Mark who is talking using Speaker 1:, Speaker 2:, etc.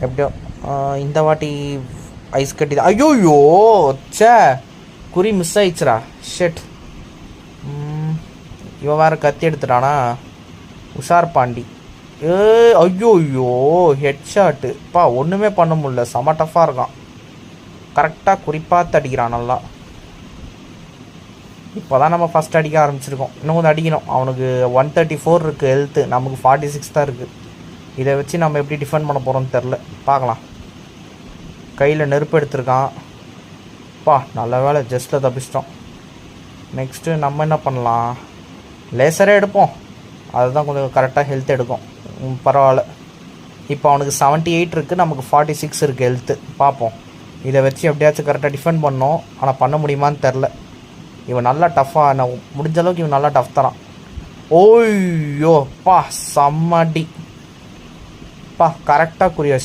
Speaker 1: எப்படியோ இந்த வாட்டி ஐஸ் கட்டி தான். ஐயோயோ சே, குறி மிஸ் ஆயிடுச்சுரா. ஷெட். இவன் வேறு கத்தி எடுத்துட்டானா உஷார் பாண்டி. ஐயோயோ ஹெட் ஷாட்டு. ஒன்றுமே பண்ண முடியல, செம டஃப்பாக இருக்கான். கரெக்டாக குறிப்பாக அடிக்கிறான் நல்லா. இப்போ தான் நம்ம ஃபஸ்ட் அடிக்க ஆரம்பிச்சிருக்கோம், இன்னும் கொஞ்சம் அடிக்கணும். அவனுக்கு 134 இருக்குது ஹெல்த்து, நமக்கு 46 தான் இருக்குது. இதை வச்சு நம்ம எப்படி டிஃபெண்ட் பண்ண போகிறோம்னு தெரில, பார்க்கலாம். கையில் நெருப்பு எடுத்திருக்கான். நல்ல வேலை ஜஸ்ட்டில் தப்பிச்சிட்டோம். நெக்ஸ்ட்டு நம்ம என்ன பண்ணலாம், லேசரே எடுப்போம், அதுதான் கொஞ்சம் கரெக்டாக ஹெல்த் எடுக்கும். பரவாயில்ல. இப்போ அவனுக்கு 78 இருக்குது, நமக்கு 46 இருக்குது ஹெல்த்து. பார்ப்போம், இதை வச்சு எப்படியாச்சும் கரெக்டாக டிஃபெண்ட் பண்ணோம். ஆனால் பண்ண முடியுமான்னு தெரில. இவன் நல்லா டஃப்பாக, நான் முடிஞ்ச அளவுக்கு இவன் நல்லா டஃப் தரான். ஓய்யோ செம்மடி. கரெக்டாக குறி வச்சிட்டான்.